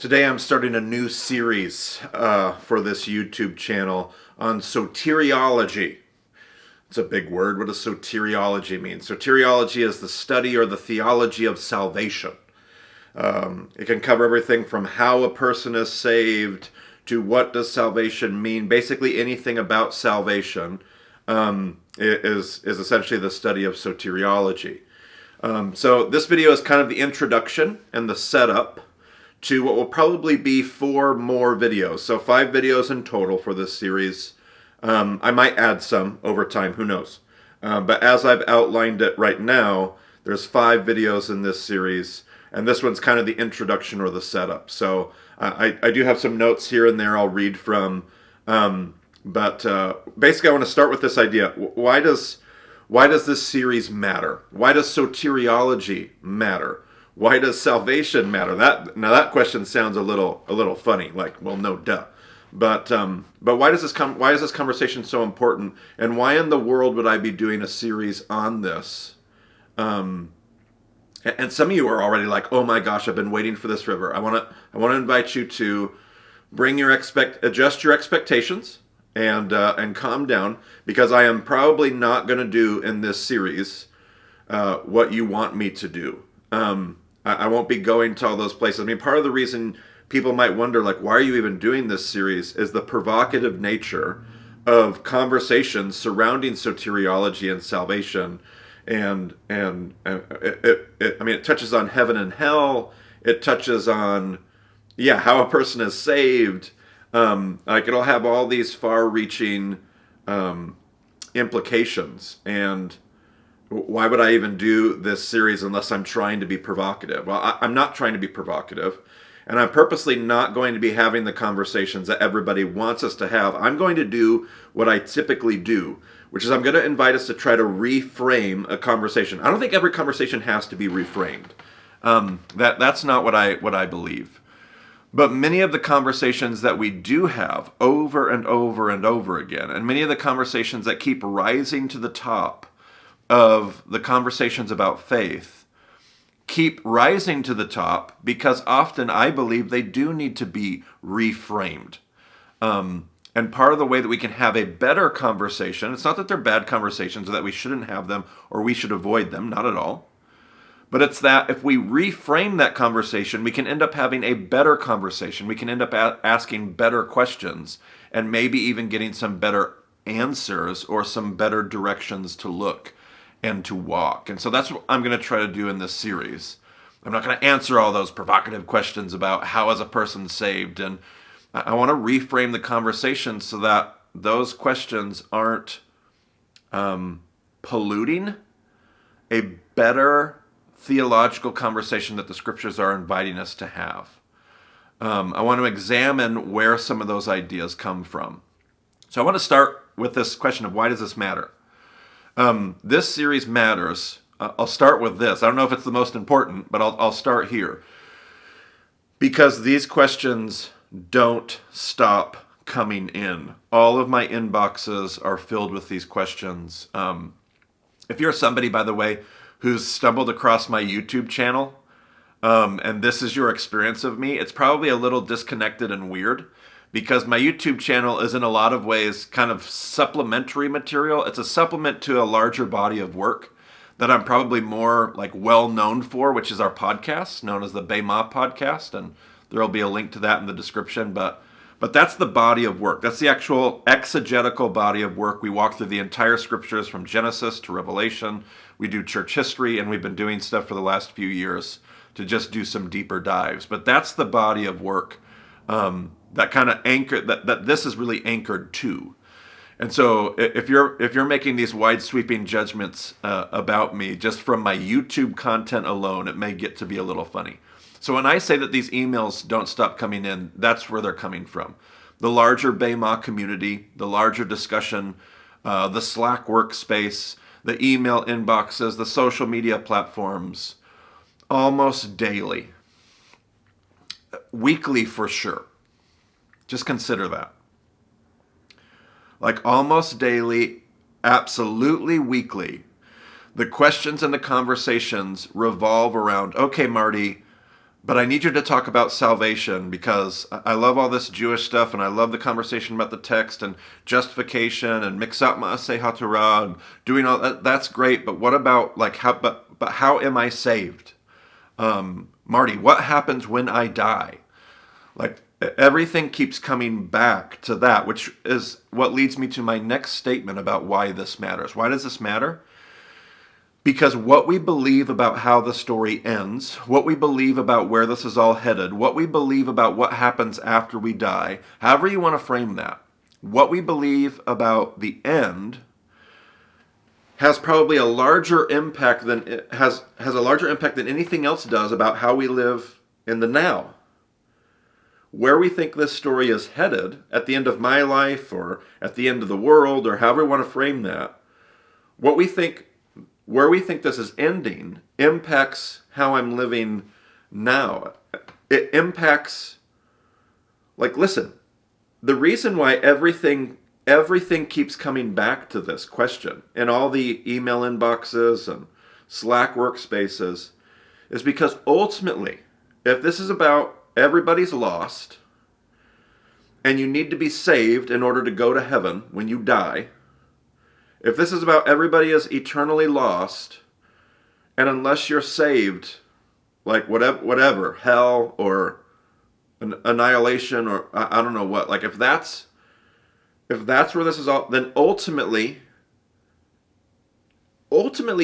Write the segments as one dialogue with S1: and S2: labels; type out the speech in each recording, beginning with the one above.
S1: Today I'm starting a new series for this YouTube channel on soteriology. It's a big word. What does soteriology mean? Soteriology is the study or the theology of salvation. It can cover everything from how a person is saved to what does salvation mean. Basically anything about salvation is essentially the study of soteriology. So this video is kind of the introduction and the setup to what will probably be 4 more videos. So 5 videos in total for this series. I might add some over time, who knows. But as I've outlined it right now, there's 5 videos in this series, and this one's kind of the introduction or the setup. So I do have some notes here and there I'll read from, but basically I want to start with this idea. Why does this series matter? Why does soteriology matter? Why does salvation matter? That question sounds a little funny. Like, well, no, duh. But why is this conversation so important? And why in the world would I be doing a series on this? And some of you are already like, oh my gosh, I've been waiting for this forever. I want to invite you to adjust your expectations and calm down, because I am probably not going to do in this series what you want me to do. I won't be going to all those places. I mean, part of the reason people might wonder, like, why are you even doing this series, is the provocative nature of conversations surrounding soteriology and salvation. And it touches on heaven and hell. It touches on, how a person is saved. Like, it'll have all these far-reaching implications. And why would I even do this series unless I'm trying to be provocative? Well, I'm not trying to be provocative, and I'm purposely not going to be having the conversations that everybody wants us to have. I'm going to do what I typically do, which is I'm going to invite us to try to reframe a conversation. I don't think every conversation has to be reframed. That's not what I believe. But many of the conversations that we do have over and over and over again, and many of the conversations that keep rising to the top of the conversations about faith, keep rising to the top because often I believe they do need to be reframed. And part of the way that we can have a better conversation, it's not that they're bad conversations or that we shouldn't have them or we should avoid them, not at all. But it's that if we reframe that conversation, we can end up having a better conversation. We can end up asking better questions and maybe even getting some better answers or some better directions to look and to walk. And so that's what I'm going to try to do in this series. I'm not going to answer all those provocative questions about how is a person saved. And I want to reframe the conversation so that those questions aren't polluting a better theological conversation that the scriptures are inviting us to have. I want to examine where some of those ideas come from. So I want to start with this question of why does this matter? This series matters. I'll start with this. I don't know if it's the most important, but I'll start here. Because these questions don't stop coming in. All of my inboxes are filled with these questions. If you're somebody, by the way, who's stumbled across my YouTube channel, and this is your experience of me, it's probably a little disconnected and weird, because my YouTube channel is in a lot of ways kind of supplementary material. It's a supplement to a larger body of work that I'm probably more like well known for, which is our podcast, known as the Bema podcast, and there'll be a link to that in the description. But that's the body of work. That's the actual exegetical body of work. We walk through the entire scriptures from Genesis to Revelation. We do church history, and we've been doing stuff for the last few years to just do some deeper dives. But that's the body of work that kind of that this is really anchored to. And so if you're making these wide sweeping judgments about me just from my YouTube content alone, it may get to be a little funny. So when I say that these emails don't stop coming in, that's where they're coming from. The larger Bema community, the larger discussion, the Slack workspace, the email inboxes, the social media platforms, almost daily, weekly for sure. Just consider that. Like almost daily, absolutely weekly, the questions and the conversations revolve around, okay, Marty, But I need you to talk about salvation because I love all this Jewish stuff and I love the conversation about the text and justification and mixat ma'aseh haTorah and doing all that. That's great. But what about like how? But how am I saved? Marty, what happens when I die? Like everything keeps coming back to that, which is what leads me to my next statement about why this matters. Why does this matter? Because what we believe about how the story ends, what we believe about where this is all headed, what we believe about what happens after we die, however you want to frame that, what we believe about the end has probably a larger impact than anything else does about how we live in the now. Where we think this story is headed at the end of my life or at the end of the world or however we want to frame that, where we think this is ending impacts how I'm living now. It impacts, like, listen, the reason why everything keeps coming back to this question in all the email inboxes and Slack workspaces is because ultimately, if this is about everybody's lost and you need to be saved in order to go to heaven when you die, if this is about everybody is eternally lost, and unless you're saved, like whatever, hell or annihilation or I don't know what, like if that's where this is all, then ultimately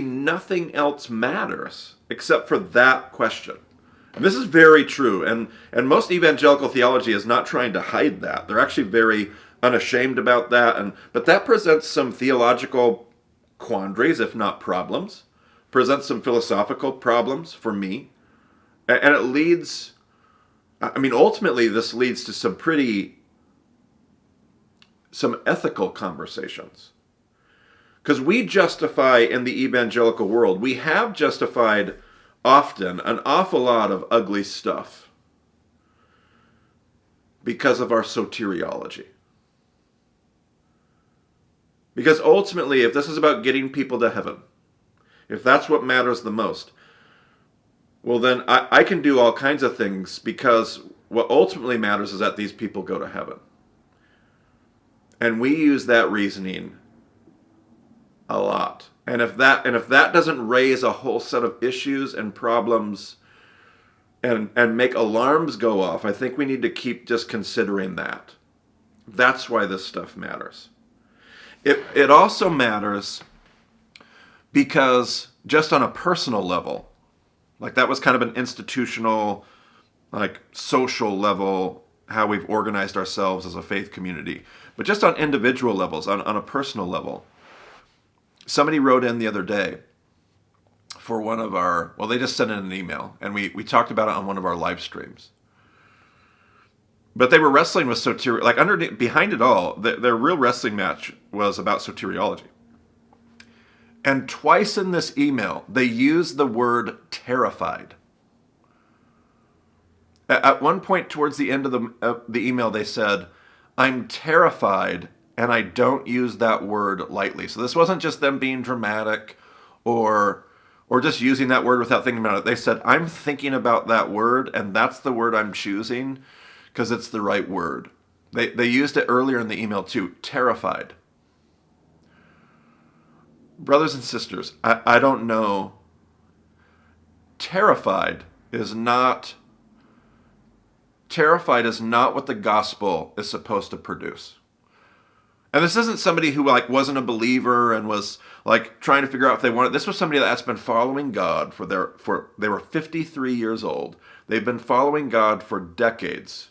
S1: nothing else matters except for that question. And this is very true, and most evangelical theology is not trying to hide that. They're actually very unashamed about that, but that presents some theological quandaries, if not problems, presents some philosophical problems for me, and it leads, ultimately this leads to some ethical conversations. Because we justify in the evangelical world, we have justified often an awful lot of ugly stuff because of our soteriology. Because ultimately, if this is about getting people to heaven, if that's what matters the most, well then I can do all kinds of things because what ultimately matters is that these people go to heaven. And we use that reasoning a lot. And if that doesn't raise a whole set of issues and problems and make alarms go off, I think we need to keep just considering that. That's why this stuff matters. It also matters because just on a personal level, like that was kind of an institutional, like social level, how we've organized ourselves as a faith community. But just on individual levels, on a personal level, somebody wrote in the other day for one of our, well, they just sent in an email, and we talked about it on one of our live streams. But they were wrestling with soteriology, like behind it all, their real wrestling match was about soteriology. And twice in this email, they used the word terrified. At one point towards the end of the email, they said, "I'm terrified, and I don't use that word lightly." So this wasn't just them being dramatic or just using that word without thinking about it. They said, "I'm thinking about that word, and that's the word I'm choosing because it's the right word." They used it earlier in the email too, terrified. Brothers and sisters, I don't know. Terrified is not what the gospel is supposed to produce. And this isn't somebody who wasn't a believer and was trying to figure out if they wanted. This was somebody that's been following God they were 53 years old. They've been following God for decades,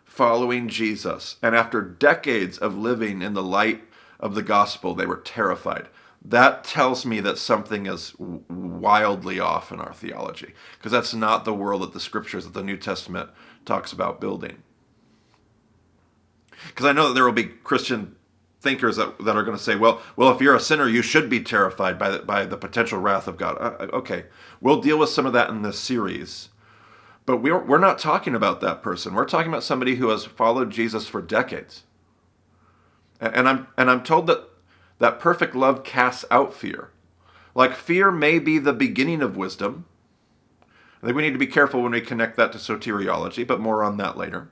S1: following Jesus. And after decades of living in the light of the gospel, they were terrified. That tells me that something is wildly off in our theology, because that's not the world that the scriptures, that the New Testament talks about building. Because I know that there will be Christian thinkers that are going to say, well, if you're a sinner, you should be terrified by the potential wrath of God. Okay, we'll deal with some of that in this series. But we're not talking about that person. We're talking about somebody who has followed Jesus for decades. And I'm told that perfect love casts out fear. Like, fear may be the beginning of wisdom, I think we need to be careful when we connect that to soteriology, but more on that later.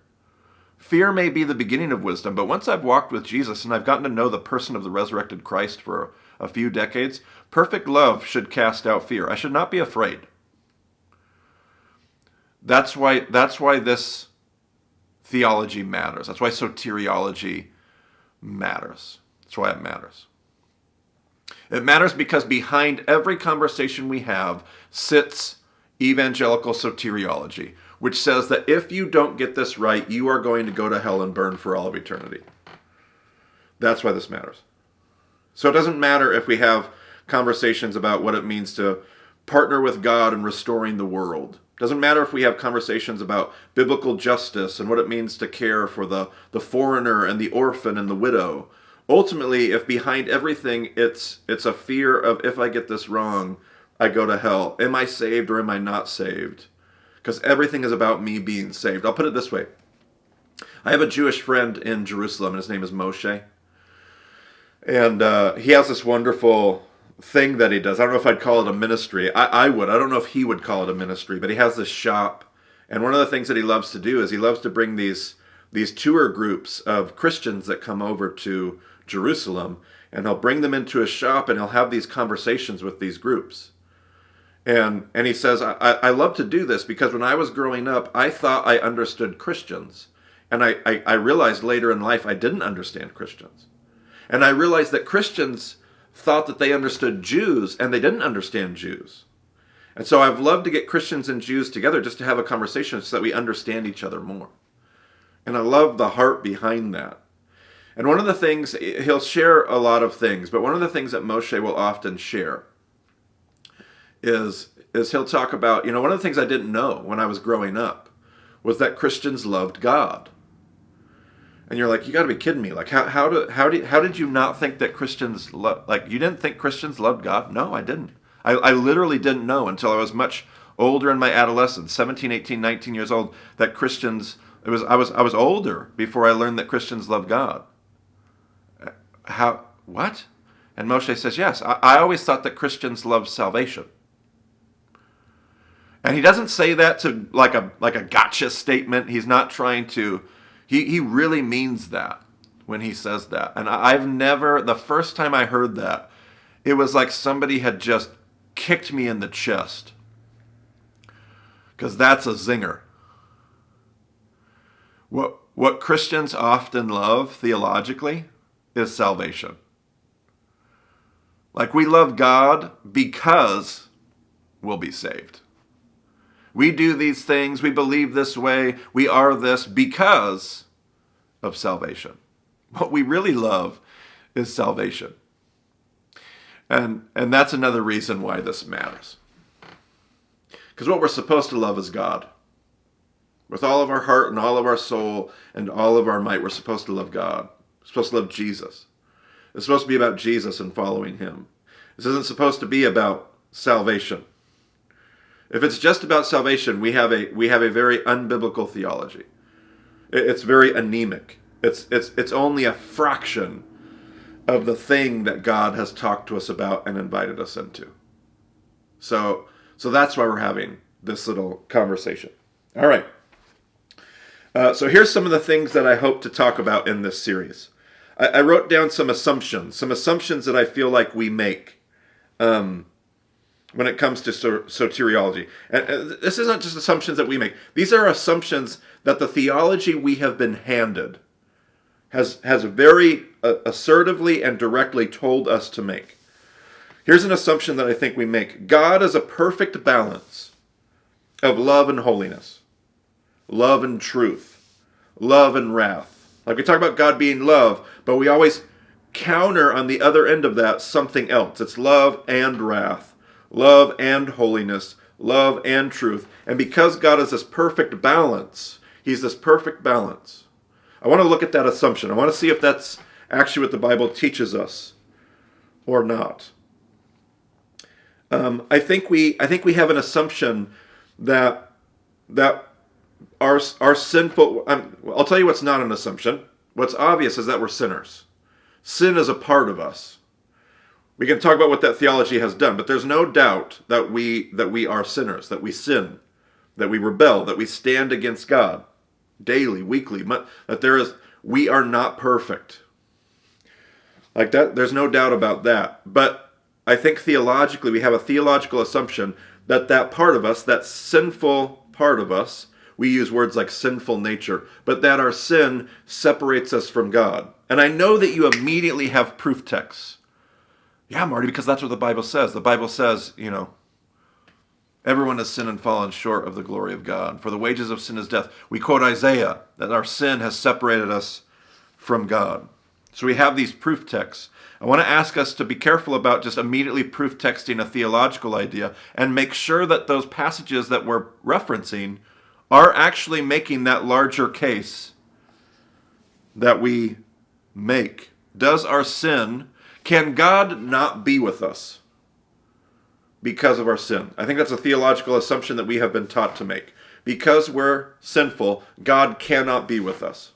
S1: Fear may be the beginning of wisdom, but once I've walked with Jesus and I've gotten to know the person of the resurrected Christ for a few decades, perfect love should cast out fear. I should not be afraid. That's why this theology matters. That's why soteriology matters. That's why it matters. It matters because behind every conversation we have sits evangelical soteriology, which says that if you don't get this right, you are going to go to hell and burn for all of eternity. That's why this matters. So it doesn't matter if we have conversations about what it means to partner with God in restoring the world. It doesn't matter if we have conversations about biblical justice and what it means to care for the foreigner and the orphan and the widow. Ultimately, if behind everything it's a fear of, if I get this wrong, I go to hell. Am I saved or am I not saved? Because everything is about me being saved. I'll put it this way. I have a Jewish friend in Jerusalem, and his name is Moshe. And he has this wonderful thing that he does. I don't know if I'd call it a ministry. I would. I don't know if he would call it a ministry, but he has this shop. And one of the things that he loves to do is he loves to bring these tour groups of Christians that come over to Jerusalem, and he'll bring them into his shop and he'll have these conversations with these groups. And he says, I love to do this because when I was growing up, I thought I understood Christians. And I realized later in life I didn't understand Christians. And I realized that Christians thought that they understood Jews, and they didn't understand Jews. And so I've loved to get Christians and Jews together just to have a conversation so that we understand each other more. And I love the heart behind that. And one of the things, he'll share a lot of things, but one of the things that Moshe will often share is he'll talk about, one of the things I didn't know when I was growing up was that Christians loved God. And you're like, you got to be kidding me. Like, how did you not think that Christians you didn't think Christians loved God? No, I didn't. I literally didn't know until I was much older in my adolescence, 17, 18, 19 years old, that Christians, I was older before I learned that Christians love God. What? And Moshe says, yes, I always thought that Christians loved salvation. And he doesn't say that to like a gotcha statement. He's not trying to, he really means that when he says that. And the first time I heard that, it was like somebody had just kicked me in the chest. Because that's a zinger. What Christians often love theologically is salvation. Like, we love God because we'll be saved. We do these things, we believe this way, we are this because of salvation. What we really love is salvation. And that's another reason why this matters. Because what we're supposed to love is God. With all of our heart and all of our soul and all of our might, we're supposed to love God. We're supposed to love Jesus. It's supposed to be about Jesus and following him. This isn't supposed to be about salvation. If it's just about salvation, we have a very unbiblical theology. It's very anemic. It's only a fraction of the thing that God has talked to us about and invited us into. So that's why we're having this little conversation. All right. So here's some of the things that I hope to talk about in this series. I wrote down some assumptions that I feel like we make when it comes to soteriology. And this isn't just assumptions that we make. These are assumptions that the theology we have been handed has very assertively and directly told us to make. Here's an assumption that I think we make. God is a perfect balance of love and holiness, love and truth, love and wrath. Like, we talk about God being love, but we always counter on the other end of that something else. It's love and wrath, love and holiness, love and truth. And because God is this perfect balance, he's this perfect balance. I want to look at that assumption. I want to see if that's actually what the Bible teaches us or not. I think we have an assumption that our sinful. I'll tell you what's not an assumption. What's obvious is that we're sinners. Sin is a part of us. We can talk about what that theology has done, but there's no doubt that we are sinners, that we sin, that we rebel, that we stand against God daily, weekly, we are not perfect. Like that, there's no doubt about that. But I think theologically, we have a theological assumption that that part of us, that sinful part of us, we use words like sinful nature, but that our sin separates us from God. And I know that you immediately have proof texts. Yeah, Marty, because that's what the Bible says. The Bible says, everyone has sinned and fallen short of the glory of God. For the wages of sin is death. We quote Isaiah, that our sin has separated us from God. So we have these proof texts. I want to ask us to be careful about just immediately proof texting a theological idea and make sure that those passages that we're referencing are actually making that larger case that we make. Can God not be with us because of our sin? I think that's a theological assumption that we have been taught to make. Because we're sinful, God cannot be with us.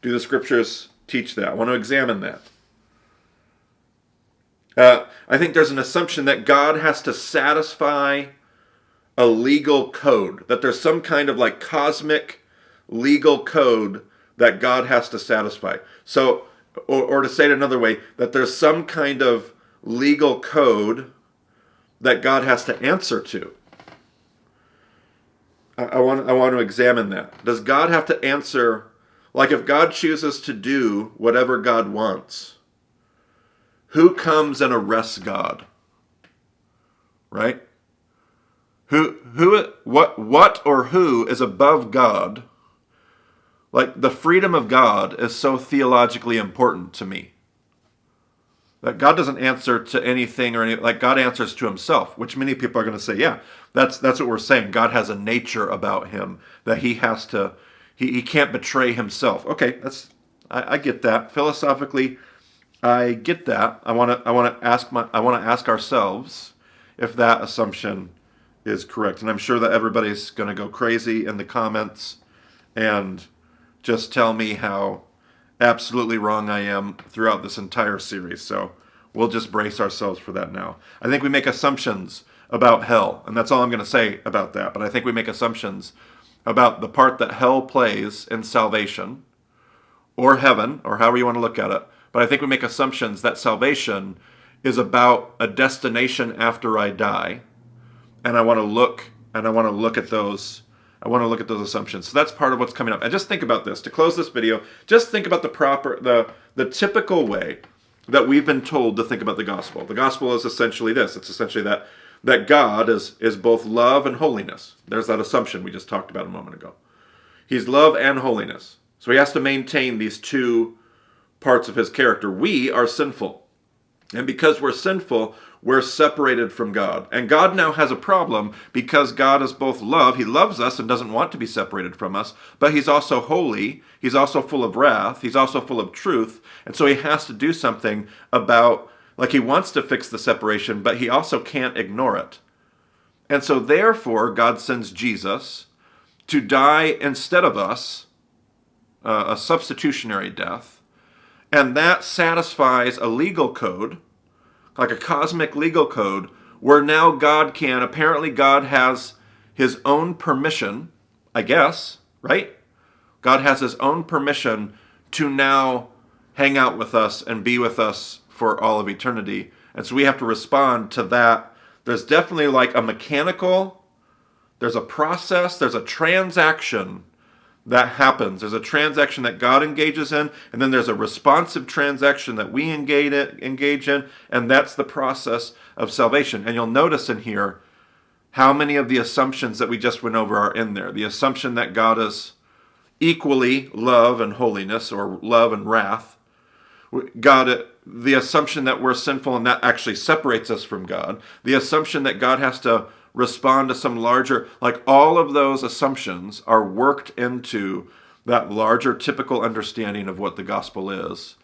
S1: Do the scriptures teach that? I want to examine that. I think there's an assumption that God has to satisfy a legal code, that there's some kind of like cosmic legal code that God has to satisfy. So, or to say it another way, that there's some kind of legal code that God has to answer to. I want to examine that. Does God have to answer? Like if God chooses to do whatever God wants, who comes and arrests God? Right? What or who is above God? Like the freedom of God is so theologically important to me. That God doesn't answer to anything like God answers to himself, which many people are going to say, yeah, that's what we're saying. God has a nature about him that he has to, he can't betray himself. Okay, I get that. Philosophically, I get that. I want to ask ourselves if that assumption is correct. And I'm sure that everybody's going to go crazy in the comments and just tell me how absolutely wrong I am throughout this entire series. So we'll just brace ourselves for that now. I think we make assumptions about hell, and that's all I'm going to say about that. But I think we make assumptions about the part that hell plays in salvation, or heaven, or however you want to look at it. But I think we make assumptions that salvation is about a destination after I die. And I want to look at those assumptions. So that's part of what's coming up. And just think about this. To close this video, just think about the typical way that we've been told to think about the gospel. The gospel is essentially this. It's essentially that God is both love and holiness. There's that assumption we just talked about a moment ago. He's love and holiness. So he has to maintain these two parts of his character. We are sinful. And because we're sinful, we're separated from God. And God now has a problem because God is both love. He loves us and doesn't want to be separated from us. But he's also holy. He's also full of wrath. He's also full of truth. And so he has to do something about, like he wants to fix the separation, but he also can't ignore it. And so therefore, God sends Jesus to die instead of us, a substitutionary death. And that satisfies a legal code, like a cosmic legal code, where now apparently God has his own permission, I guess, right? God has his own permission to now hang out with us and be with us for all of eternity. And so we have to respond to that. There's definitely like there's a process, there's a transaction that happens. There's a transaction that God engages in, and then there's a responsive transaction that we engage in, and that's the process of salvation. And you'll notice in here how many of the assumptions that we just went over are in there. The assumption that God is equally love and holiness, or love and wrath. The assumption that we're sinful and that actually separates us from God. The assumption that God has to respond to some larger, like all of those assumptions are worked into that larger typical understanding of what the gospel is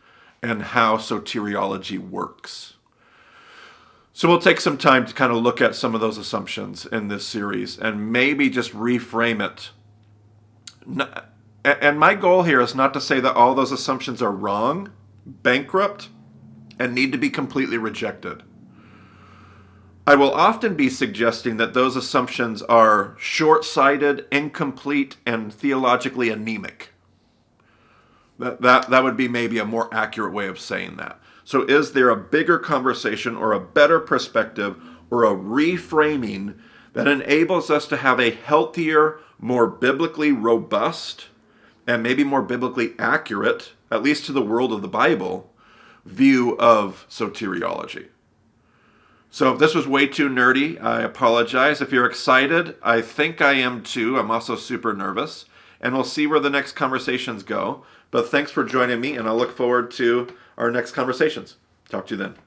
S1: and how soteriology works. So we'll take some time to kind of look at some of those assumptions in this series and maybe just reframe it. And my goal here is not to say that all those assumptions are wrong, bankrupt, and need to be completely rejected. I will often be suggesting that those assumptions are short-sighted, incomplete, and theologically anemic. That would be maybe a more accurate way of saying that. So is there a bigger conversation or a better perspective or a reframing that enables us to have a healthier, more biblically robust, and maybe more biblically accurate, at least to the world of the Bible, view of soteriology? So if this was way too nerdy, I apologize. If you're excited, I think I am too. I'm also super nervous. And we'll see where the next conversations go. But thanks for joining me, and I look forward to our next conversations. Talk to you then.